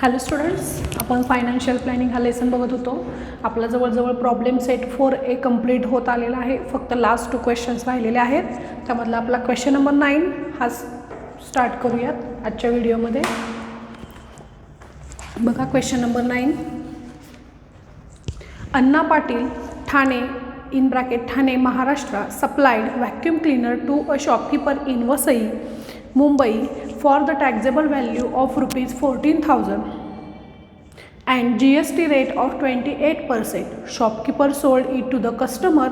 Hello students, आपण financial planning हा lesson बघत होतो. आपला जवळजवळ प्रॉब्लेम सेट 4A कंप्लीट होत आलेला आहे. फक्त लास्ट 2 क्वेश्चन्स राहिलेले आहेत. त्यामधला आपला क्वेश्चन नंबर 9 हा स्टार्ट करूयात आजच्या व्हिडिओमध्ये. बघा question number 9. Anna Patil Thane in bracket Thane Maharashtra supplied vacuum cleaner to a shopkeeper in Vasai Mumbai for the taxable value of ₹14,000 and GST rate of 28%. Shopkeeper sold it to the customer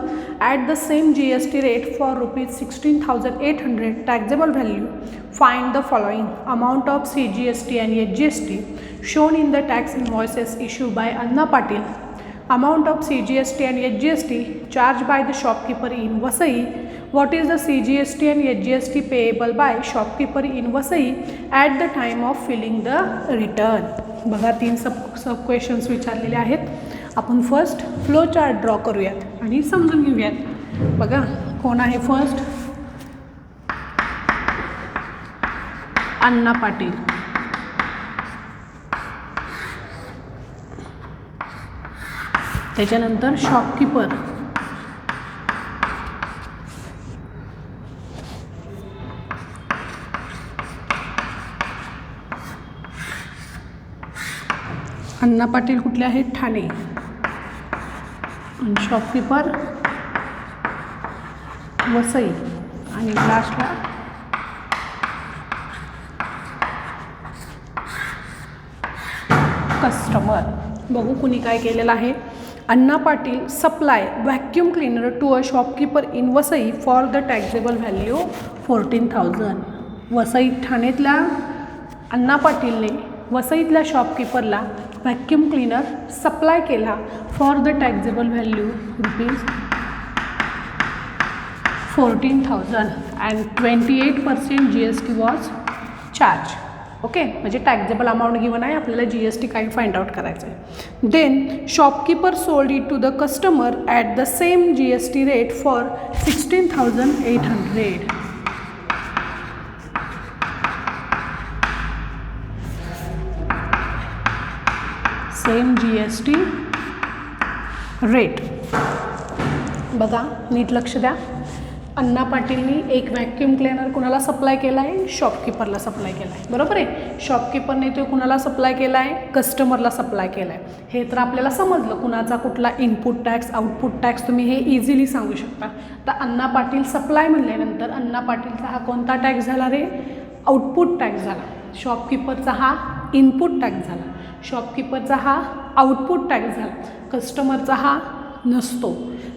at the same GST rate for ₹16,800 taxable value. Find the following amount of CGST and HGST shown in the tax invoices issued by Anna Patil. Amount of CGST and HGST charged by the shopkeeper in Vasai. What is the CGST and HGST payable by shopkeeper in Vasai at the time of filling the return. बघा 3 sub questions विचारलेले आहेत. आपण first flow chart draw करूयात आणि समजून घेऊयात. बघा कोण आहे फर्स्ट, अण्णा पाटील. त्याच्यानंतर शॉपकीपर, अण्णा पाटील कुठले आहेत, ठाणे. आणि शॉपकीपर वसई. आणि लास्टला कस्टमर. बघू कुणी काय केलेलं आहे. Anna Patil supply vacuum cleaner to a shopkeeper in Vasai for the taxable value 14,000. Vasai ठाण्यातल्या अण्णा पाटीलने वसईतल्या शॉपकीपरला व्हॅक्यूम क्लीनर सप्लाय केला for the taxable value ₹14,000 and 28% GST was charge. Okay, म्हणजे टॅक्सेबल अमाऊंट गिवन आहे, आपल्याला GST काय फाइंड आउट करायचं आहे. Then shopkeeper sold it to the customer at the same GST rate for 16,800. Same GST rate. बघा नीट लक्ष द्या. अण्णा पाटीलनी एक व्हॅक्यूम क्लीनर कुणाला सप्लाय केला आहे, शॉपकीपरला सप्लाय केला आहे. बरोबर आहे. शॉपकीपरने तो कुणाला सप्लाय केला आहे, कस्टमरला सप्लाय केला आहे. हे तर आपल्याला समजलं कुणाचा कुठला इनपुट टॅक्स आउटपुट टॅक्स तुम्ही हे इझिली सांगू शकता. तर अण्णा पाटील सप्लाय म्हणल्यानंतर अण्णा पाटीलचा हा कोणता टॅक्स झाला रे, आउटपुट टॅक्स झाला. शॉपकीपरचा हा इनपुट टॅक्स झाला. शॉपकीपरचा हा आउटपुट टॅक्स झाला. कस्टमरचा हा नसतो.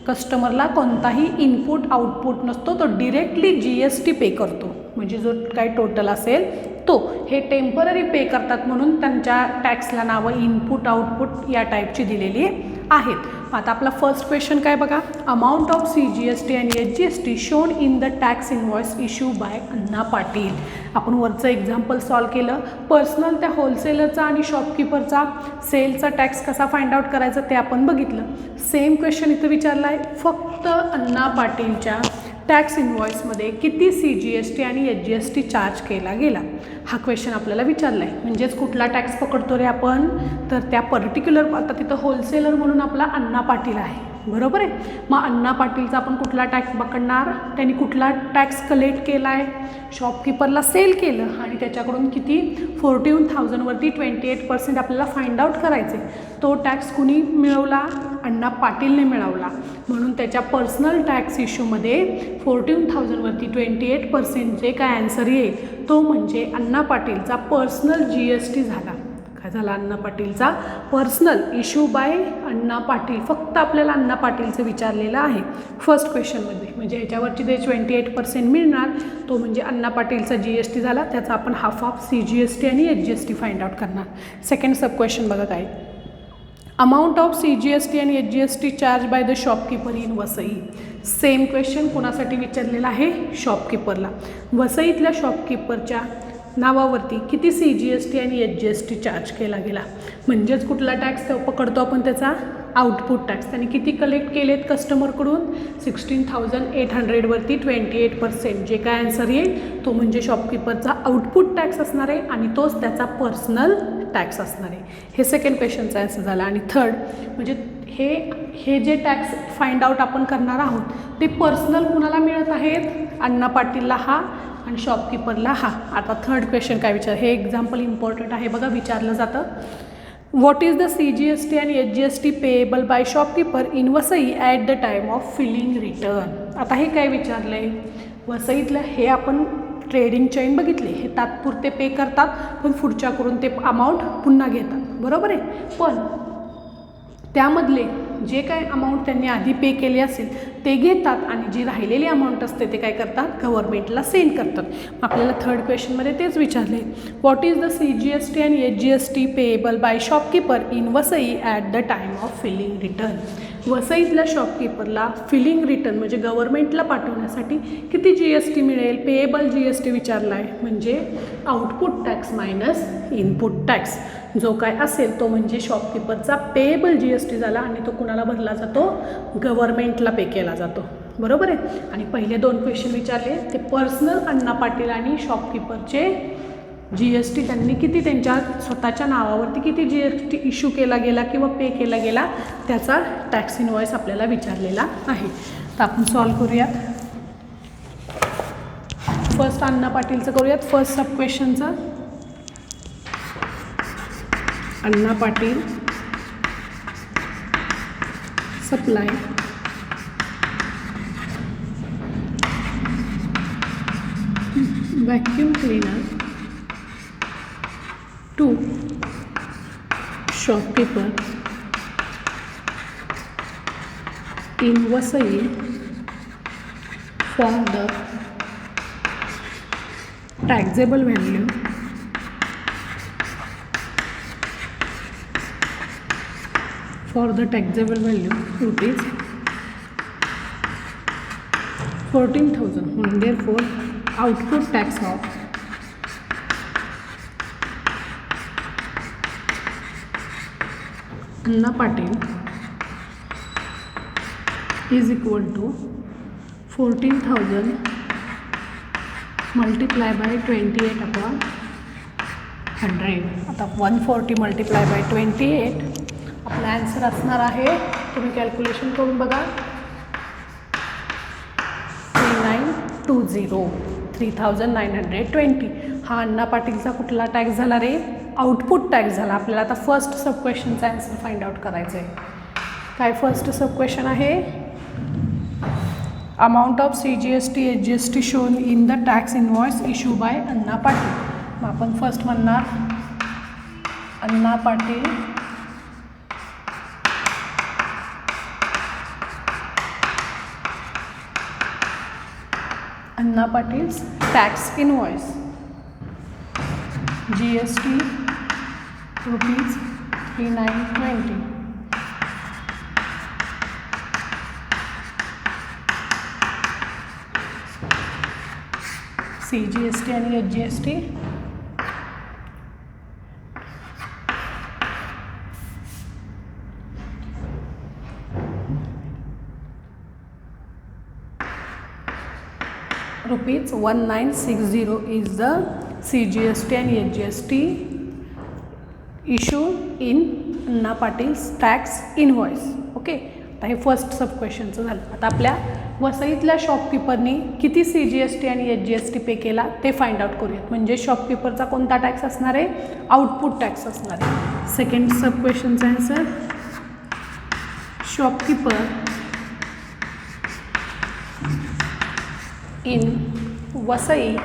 कस्टमरला कोणताही इनपुट आउटपुट नसतो, तो डिरेक्टली GST पे करतो. म्हणजे जो काय टोटल असेल तो. हे टेम्पररी पे करतात म्हणून त्यांच्या टॅक्सला नावं इनपुट आउटपुट या टाईपची दिलेली आहेत. आता आपला फर्स्ट क्वेश्चन काय बघा. अमाऊंट ऑफ CGST आणि HGST shown in the tax invoice issue by Anna Patil. आपण वरचं एक्झाम्पल सॉल्व केलं. पर्सनल त्या होलसेलरचा आणि शॉपकीपरचा सेलचा टॅक्स कसा फाइंड आउट करायचा ते आपण बघितलं. सेम क्वेश्चन इथं विचारला आहे. फक्त अण्णा पाटीलच्या टॅक्स इनवॉइसमध्ये किती CGST आणि HGST चार्ज केला गेला हा क्वेश्चन आपल्याला विचारला आहे. म्हणजेच कुठला टॅक्स पकडतो रे आपण, तर त्या पर्टिक्युलर आता तिथं होलसेलर म्हणून आपला अण्णा पाटील आहे. बरोबर आहे. मग अण्णा पाटीलचा आपण कुठला टॅक्स पकडणार, त्यांनी कुठला टॅक्स कलेक्ट केला आहे, शॉपकीपरला सेल केलं आणि त्याच्याकडून किती 14,000 वरती 28% आपल्याला फाइंड आउट करायचे. तो टॅक्स कुणी मिळवला, अण्णा पाटीलने मिळवला. म्हणून त्याच्या पर्सनल टॅक्स इश्यूमध्ये 14,000 वरती 28% जे काय ॲन्सर येईल तो म्हणजे अण्णा पाटीलचा पर्सनल GST झाला. काय झाला, अण्णा पाटीलचा personal issue by Anna Patil. फक्त आपल्याला अण्णा पाटीलचं विचारलेलं आहे फर्स्ट क्वेश्चनमध्ये. म्हणजे ह्याच्यावरची जे 28% मिळणार तो म्हणजे अण्णा पाटीलचा GST झाला. त्याचा आपण हाफ ऑफ CGST आणि HGST फाइंड आउट करणार. सेकंड सब क्वेश्चन बघा काय. अमाऊंट ऑफ CGST आणि HGST charge by the shopkeeper in Vasai. Same question कोणासाठी विचारलेला आहे, शॉपकीपरला. वसईतल्या शॉपकीपरच्या नावावरती किती CGST आणि HGST चार्ज केला गेला. म्हणजेच कुठला टॅक्स पकडतो आपण, त्याचा आउटपुट टॅक्स. त्यांनी किती कलेक्ट केलेत कस्टमरकडून, 16,800 वरती 28%. जे काय आन्सर येईल तो म्हणजे शॉपकीपरचा आउटपुट टॅक्स असणार आहे आणि तोच त्याचा पर्सनल टॅक्स असणार आहे. हे सेकंड क्वेश्चनचा आन्सर झाला. आणि थर्ड म्हणजे हे जे टॅक्स फाइंड आउट आपण करणार आहोत ते पर्सनल कुणाला मिळत आहेत, अण्णा पाटीलला हा आणि शॉपकीपरला हा. आता थर्ड क्वेश्चन काय विचार, हे एक्झाम्पल इम्पॉर्टंट आहे बघा, विचारलं जातं व्हॉट इज द CGST आणि HGST payable by shopkeeper in Vasai at the time of filing return. आता हे काय विचारलं आहे, वसईतलं हे आपण ट्रेडिंग चेन बघितले, हे तात्पुरते पे करतात पण पुढच्या करून ते अमाऊंट पुन्हा घेतात, बरोबर आहे. पण त्यामधले जे काय अमाऊंट त्यांनी आधी पे केली असेल ते घेतात आणि जी राहिलेली अमाऊंट असते ते काय करतात, गव्हर्नमेंटला सेंड करतात. आपल्याला थर्ड क्वेश्चनमध्ये तेच विचारले व्हॉट इज द CGST आणि HGST payable by shopkeeper in Vasai at the time of filing return. वसईतल्या शॉपकीपरला फिलिंग रिटर्न म्हणजे गव्हर्नमेंटला पाठवण्यासाठी किती GST मिळेल, पेएबल GST विचारला आहे, म्हणजे output tax minus input tax. जो काय असेल तो म्हणजे शॉपकीपरचा पेएबल GST झाला आणि तो कुणाला भरला जातो, गव्हर्नमेंटला पे केला जातो, बरोबर आहे. आणि पहिले दोन क्वेश्चन विचारले ते पर्सनल अण्णा पाटील आणि शॉपकीपरचे GST त्यांनी किती त्यांच्या स्वतःच्या नावावरती किती GST इश्यू केला गेला किंवा पे केला गेला त्याचा टॅक्स इनवॉइस आपल्याला विचारलेला आहे. तर आपण सॉल्व करूयात. फर्स्ट अण्णा पाटीलचं करूयात, फर्स्ट सब क्वेश्चनचं. Anna Patil supply vacuum cleaner to shopkeeper in Vasai for the taxable value rupees 14,000. Therefore, output tax of Anna Patil is equal to 14,000 multiplied by 28/100. आता 140 multiplied by 28 आपला आन्सर असणार आहे, तुम्ही कॅल्क्युलेशन करून बघा, 3920. हा अण्णा पाटीलचा कुठला टॅक्स झाला रे, आउटपुट टॅक्स झाला. आपल्याला आता फर्स्ट सब क्वेश्चनचा आन्सर फाइंड आउट करायचं आहे. काय फर्स्ट सब क्वेश्चन आहे, amount of CGST HGST shown in the tax invoice issue by Anna Patil. मग आपण फर्स्ट म्हणणार Anna Patil Anna Patil's tax invoice GST rupees 3920. CGST and HGST rupees 1960 is the CGST and HGST issue in Anna Patil's tax invoice. Okay, आता हे first sub क्वेश्चनचं झालं. आता आपल्या वसईतल्या शॉपकीपरनी किती CGST आणि HGST पे केला ते फाइंड आउट करूयात. म्हणजे शॉपकीपरचा कोणता टॅक्स असणार आहे, आउटपुट टॅक्स असणार आहे. सेकंड सब क्वेश्चनचा answer shopkeeper in Vasai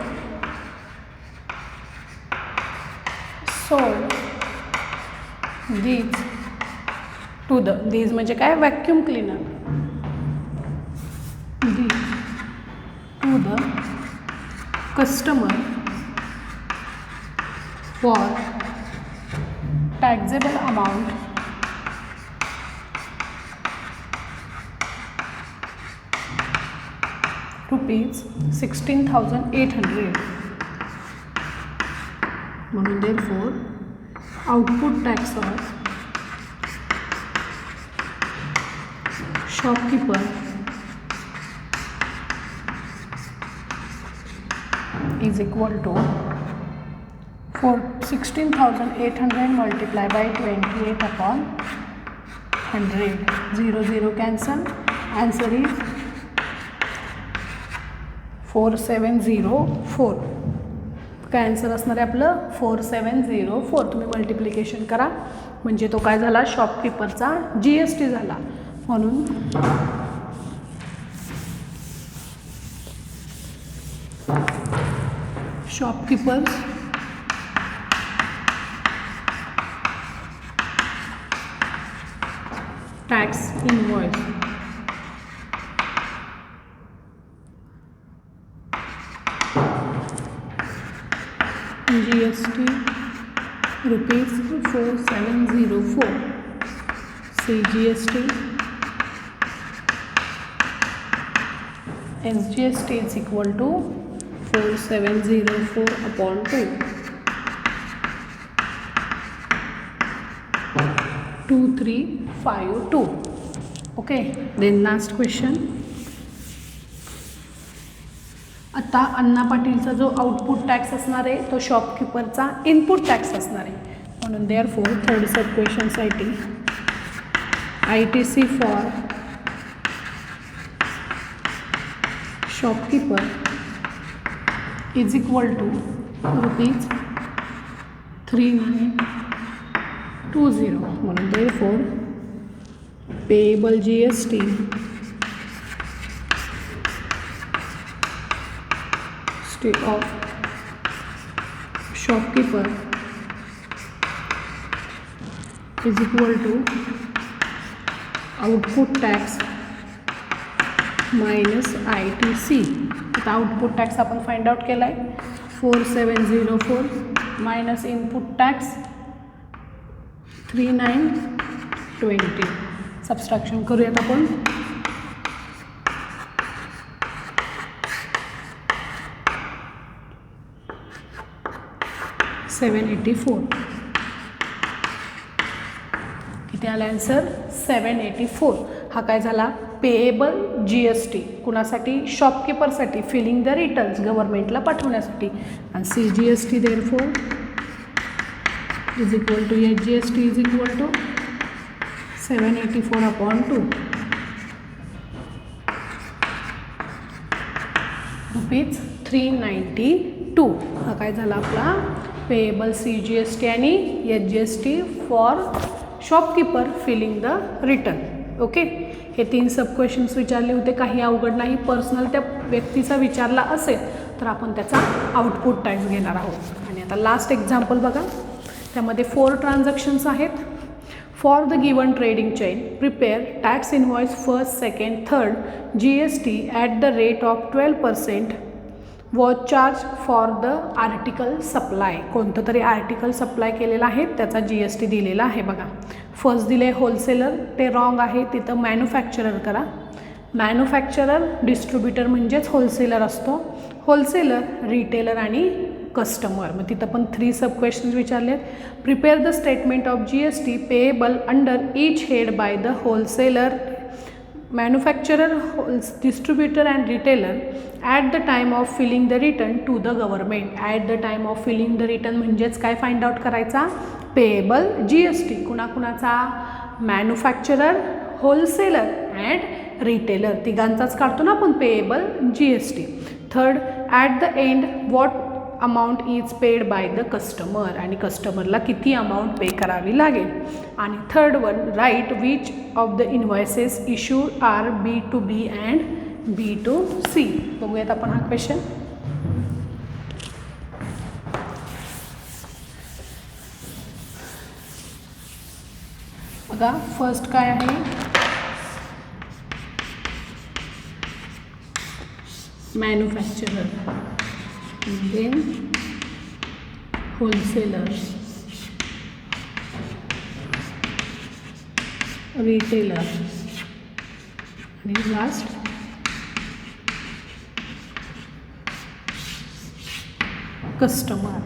sold these to the, these म्हणजे काय, vacuum cleaner, these to the customer for taxable amount rupees 16,800. म्हणून therefore output tax of shopkeeper is equal to 16,800 multiplied by 28 upon 100. 0 0 cancel. Answer is 4704. काय answer असणार आहे आपलं 4704. तुम्ही multiplication करा म्हणजे तो काय झाला शॉपकीपरचा GST झाला. म्हणून shopkeepers tax invoice GST rupees 4704. CGST SGST is equal to 4704 upon 2. 2352. Okay, then last question. आता अण्णा पाटीलचा जो आउटपुट टॅक्स असणार आहे तो शॉपकीपरचा इनपुट टॅक्स असणार आहे. म्हणून देअरफॉर थर्ड सब क्वेश्चनसाठी ITC for shopkeeper is equal to rupees 3920. म्हणून therefore payable GST of shopkeeper is equal to output tax minus ITC. आता आउटपुट टॅक्स आपण फाइंड आउट केला आहे 4704 मायनस इनपुट टॅक्स 3920. सबस्ट्रॅक्शन करूयात आपण. 784. किती आला आन्सर 784. हा काय झाला पेएबल GST कुणासाठी शॉपकीपरसाठी फिलिंग द रिटर्न्स गव्हर्नमेंटला पाठवण्यासाठी. आणि CGST therefore is equal to SGST is equal to 784 upon 2 rupees 392. हा काय झाला आपला पेएबल CGST आणि SGST for shopkeeper filling the return. Okay, हे 3 सब क्वेश्चन्स विचारले होते. काही अवघड नाही. पर्सनल त्या व्यक्तीचा विचारला असेल तर आपण त्याचा आउटपुट टॅक्स घेणार आहोत. आणि आता लास्ट एक्झाम्पल बघा. त्यामध्ये 4 ट्रान्झॅक्शन्स आहेत. For the given trading chain prepare tax invoice first second third GST at the rate of 12% was charge for the article supply. कोणतं तरी आर्टिकल सप्लाय केलेलं आहे त्याचा GST दिलेला आहे बघा. फर्स्ट दिले होलसेलर, ते रॉंग आहे. तिथं मॅन्युफॅक्चरर करा. मॅन्युफॅक्चरर डिस्ट्रीब्युटर म्हणजेच होलसेलर असतो. होलसेलर रिटेलर आणि कस्टमर. मग तिथं पण 3 सब क्वेश्चन्स विचारले आहेत. Prepare the statement of GST payable under each head by the wholesaler manufacturer distributor and retailer at the time of filling the return to the government. At the time of filling the return म्हणजेच काय find out करायचा payable GST कुणाकुणाचा manufacturer wholesaler and retailer तिघांचाच काढतो ना आपण payable GST. Third at the end what amount is paid by the customer आणि कस्टमरला किती अमाऊंट पे करावी लागेल. आणि third one right which of the invoices issued are B2B and B2C. बघूयात आपण हा क्वेश्चन. बघा फर्स्ट काय आहे मॅन्युफॅक्चरर, then wholesaler, retailer आणि लास्ट कस्टमर.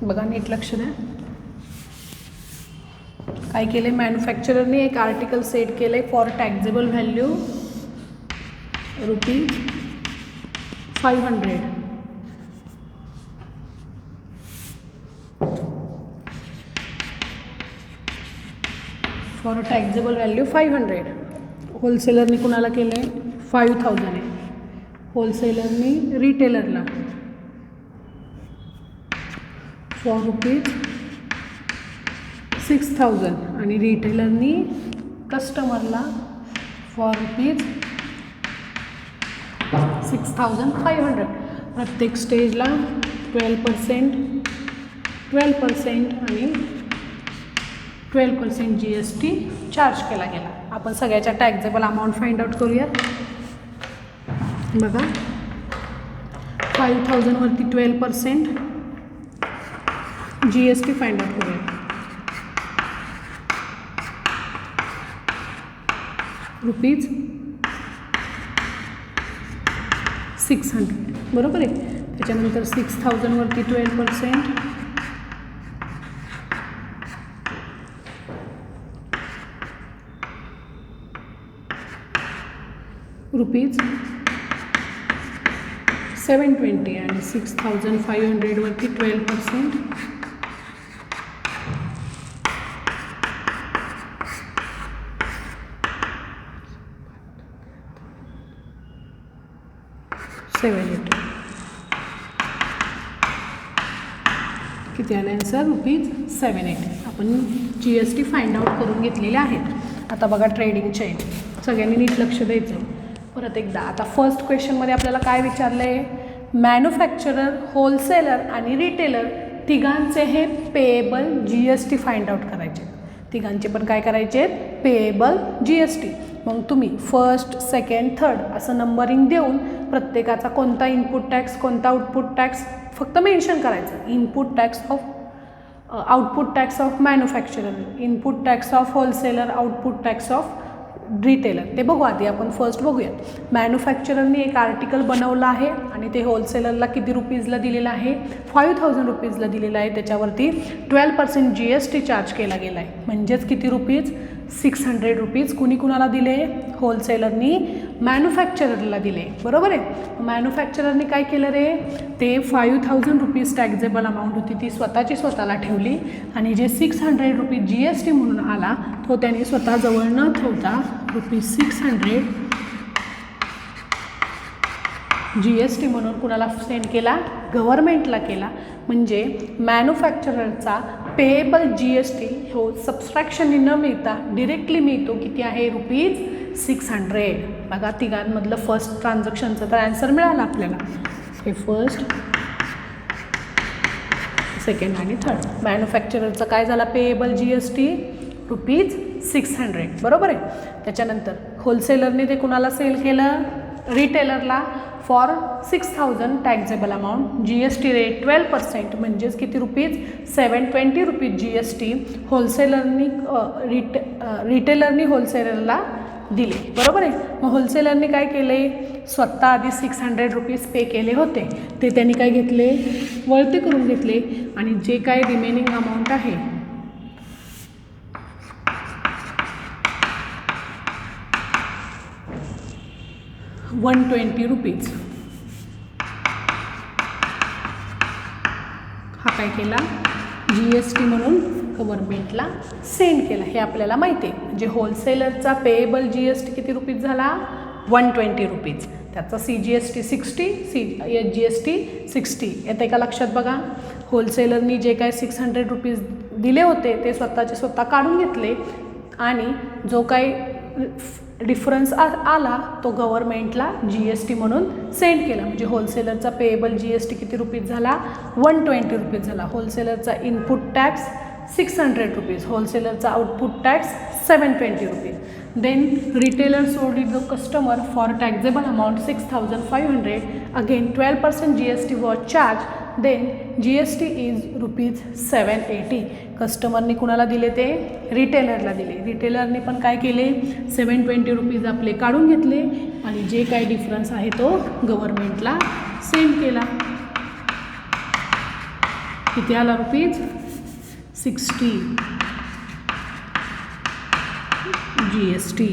बघा नीट लक्ष द्या. काय केले मॅन्युफॅक्चररने एक आर्टिकल सेट केले for taxable value ₹500 for taxable value 500. होलसेलरनी कुणाला केलं आहे 5000 आहे. होलसेलरनी रिटेलरला फॉर रुपीज 6000 आणि रिटेलरनी कस्टमरला फॉर रुपीज 6500. प्रत्येक स्टेजला 12% आणि 12% GST चार्ज केला गेला. आपण सगळ्याच्या टॅक्झेबल अमाऊंट फाइंड आउट करूयात. बघा 5000 वरती 12% GST फाइंड आउट करूयात. रुपीज 600 बरोबर आहे. त्याच्यानंतर 6000 वरती 12% रुपीज 720 आणि 6500 वरती 12% $780. किती आलं आन्सर रुपीज 780. आपण GST फाइंड आउट करून घेतलेले आहेत. आता बघा ट्रेडिंग चेन सगळ्यांनी नीट लक्ष द्यायचं. परत एकदा आता फर्स्ट क्वेश्चनमध्ये आपल्याला काय विचारलं आहे, मॅन्युफॅक्चरर, होलसेलर आणि रिटेलर तिघांचे हे पेएबल GST फाइंड आउट करायचे. तिघांचे पण काय करायचे आहेत पेएबल GST. मग तुम्ही फर्स्ट, सेकंड, थर्ड असं नंबरिंग देऊन प्रत्येकाचा कोणता इनपुट टॅक्स कोणता आउटपुट टॅक्स फक्त मेन्शन करायचं. Input tax of output tax of manufacturer, input tax of wholesaler, output tax of retailer. ते बघू आधी आपण फर्स्ट बघूयात. मॅन्युफॅक्चररनी एक आर्टिकल बनवलं आहे आणि ते होलसेलरला किती रुपीजला दिलेलं आहे 5000 रुपीजला दिलेलं आहे. त्याच्यावरती 12% GST चार्ज केला गेला आहे. म्हणजेच किती रुपीज 600 रुपीज कुणी कुणाला दिले होलसेलरनी मॅन्युफॅक्चररला दिले बरोबर आहे. मॅन्युफॅक्चररनी काय केलं रे ते 5000 रुपीज टॅक्झेबल अमाऊंट होती ती स्वतःला ठेवली आणि जे 600 रुपीज GST म्हणून आला तो त्यांनी स्वतःजवळ न ठेवता रुपीज 600 GST म्हणून कुणाला सेंड केला गव्हर्मेंटला केला. म्हणजे मॅन्युफॅक्चररचा पेएबल GST हो सबस्ट्रॅक्शननी न मिळता डिरेक्टली मिळतो. किती आहे रुपीज 600. बघा तिघांमधलं फर्स्ट ट्रान्झॅक्शनचं तर आन्सर मिळाला आपल्याला. हे फर्स्ट, सेकंड आणि थर्ड. मॅन्युफॅक्चररचं काय झाला पेएबल GST रुपीज 600 बरोबर आहे. त्याच्यानंतर होलसेलरने ते कुणाला सेल केलं रिटेलरला फॉर 6000 टॅक्झेबल अमाऊंट. GST रेट 12% म्हणजेच किती रुपीज 720 रुपीज GST होलसेलरनी रिटेलरनी होलसेलरला दिले बरोबर आहे. मग होलसेलरनी काय केले स्वतः आधी 600 रुपीज पे केले होते ते त्यांनी काय घेतले वळते करून घेतले आणि जे काय रिमेनिंग अमाऊंट आहे ₹120 हा काय केला GST म्हणून गव्हर्मेंटला सेंड केला. हे आपल्याला माहिती आहे. म्हणजे होलसेलरचा पेएबल GST किती रुपीज झाला 120 रुपीज. त्याचा CGST 60 GST 60 येते का लक्षात. बघा होलसेलरनी जे काय 600 रुपीज दिले होते ते स्वतः काढून घेतले आणि जो काही डिफरन्स आला तो गव्हर्मेंटला GST म्हणून सेंड केला. म्हणजे होलसेलरचा पेएबल GST किती रुपीज झाला 120 रुपीज झाला. होलसेलरचा इनपुट टॅक्स 600 रुपीज, होलसेलरचा output tax 720 rupees. Then retailer sold it the customer for taxable amount 6500. Again 12% GST was charge. Then GST is rupees 780. कस्टमरनी कुणाला दिले ते रिटेलरला दिले. रिटेलरनी पण काय केले 720 रुपीज आपले काढून घेतले आणि जे काही डिफरन्स आहे तो गव्हर्मेंटला सेंड केला. किती आला रुपीज 60 GST.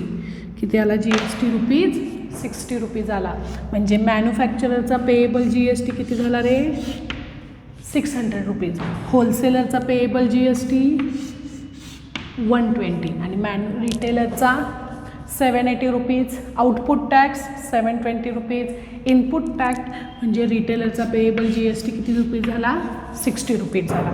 किती आला GST रुपीज 60 रुपीज आला. म्हणजे मॅन्युफॅक्चररचा पेएबल GST किती झाला रे 600 रुपीज. होलसेलरचा पेएबल GST 120 आणि रिटेलरचा 780 rupees, output tax 720 rupees, input tax म्हणजे रिटेलरचा पेएबल GST किती रुपीज झाला 60 रुपीज झाला.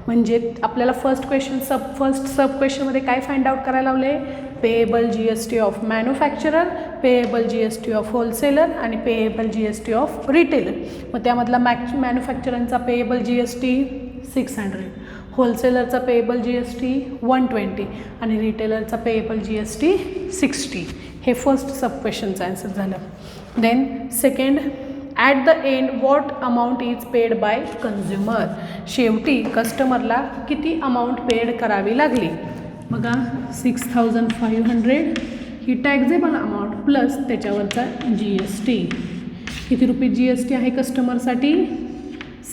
म्हणजे आपल्याला फर्स्ट सब क्वेश्चनमध्ये काय फाइंड आउट करायला लावले, payable GST of manufacturer, payable GST of wholesaler आणि पेएबल GST ऑफ रिटेलर. मग त्यामधला मॅन्युफॅक्चररचा पेएबल GST 600, होलसेलरचा पेएबल GST 120 आणि रिटेलरचा पेएबल GST 60. हे फर्स्ट सब क्वेश्चनचं आन्सर झालं. Then second, at the end what amount is paid by consumer. शेवटी कस्टमरला किती अमाऊंट पेड करावी लागली. बघा 6500 ही टॅक्झेबल अमाऊंट प्लस त्याच्यावरचा GST. किती रुपये GST आहे कस्टमरसाठी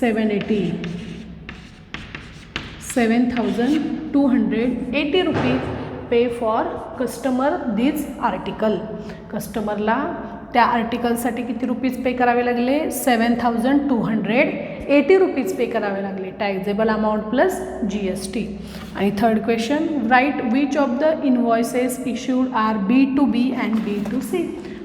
780. 7280 rupees pay for customer this article. कस्टमरला त्या आर्टिकलसाठी किती रुपीज पे करावे लागले 7280 रुपीज पे करावे लागले, टॅक्झेबल अमाऊंट प्लस GST. आणि third question, right which of the invoices issued are B2B and B2C.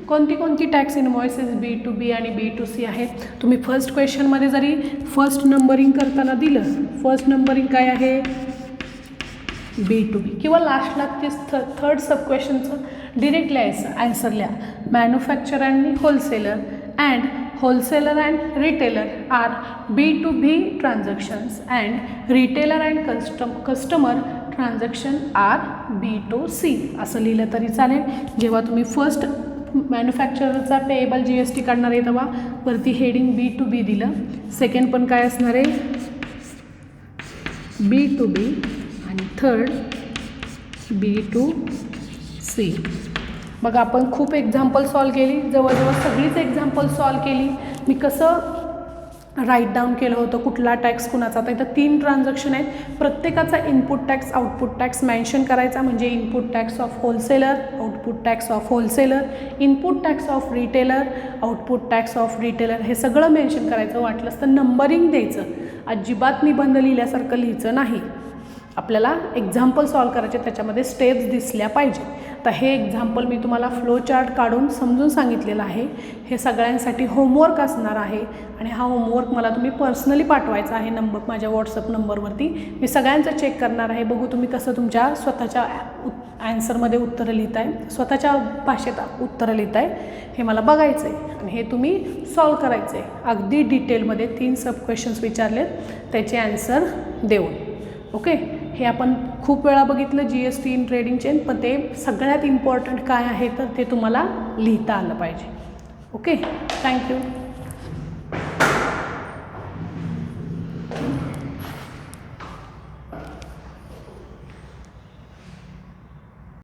कोणती कोणती टॅक्स इनवॉइसेस B2B आणि B2C आहेत. तुम्ही फर्स्ट क्वेश्चनमध्ये जरी फर्स्ट नंबरिंग करताना दिलं, फर्स्ट नंबरिंग काय आहे B2B, किंवा लास्टला ते थर्ड सब क्वेश्चनचं डिरेक्टली आन्सर लिहा. मॅन्युफॅक्चरर आणि wholesaler and wholesaler and retailer are B2B transactions and retailer and customer transaction are B2C असं लिहिलं तरी चालेल. जेव्हा तुम्ही फर्स्ट मॅन्युफॅक्चररचा पेएबल GST काढणार आहे तेव्हा वरती हेडिंग B2B दिलं. सेकंड पण काय असणार आहे B2B आणि थर्ड B2C. मग आपण खूप एक्झाम्पल सॉल्व केली, जवळजवळ सगळीच एक्झाम्पल सॉल्व केली. मी कसं राईट डाऊन केलं होतं कुठला टॅक्स कुणाचा. आता इथं 3 ट्रान्झॅक्शन आहेत, प्रत्येकाचा input tax output tax mention करायचा. म्हणजे input tax of wholesaler, output tax of wholesaler, input tax of retailer, output tax of retailer, हे सगळं मेन्शन करायचं. वाटलंच तर नंबरिंग द्यायचं, अजिबात निबंध लिहिल्यासारखं लिहायचं नाही. आपल्याला एक्झाम्पल सॉल्व करायचे, त्याच्यामध्ये स्टेप्स दिसल्या पाहिजे. तर हे एक्झाम्पल मी तुम्हाला फ्लो चार्ट काढून समजून सांगितलेलं आहे. हे सगळ्यांसाठी होमवर्क असणार आहे आणि हा होमवर्क मला तुम्ही पर्सनली पाठवायचा आहे माझ्या व्हॉट्सअप नंबरवरती. मी सगळ्यांचं चेक करणार आहे. बघू तुम्ही कसं तुमच्या स्वतःच्या ॲन्सरमध्ये उत्तरं लिहिताय, स्वतःच्या भाषेत उत्तरं लिहिताय, हे मला बघायचं आहे. आणि हे तुम्ही सॉल्व करायचं आहे अगदी डिटेलमध्ये. 3 सब क्वेश्चन्स विचारलेत त्याचे ॲन्सर देऊन. ओके, हे आपण खूप वेळा बघितलं GST इन ट्रेडिंग चेन, पण ते सगळ्यात इम्पॉर्टंट काय आहे तर ते तुम्हाला लिहिता आलं पाहिजे. Okay, thank you.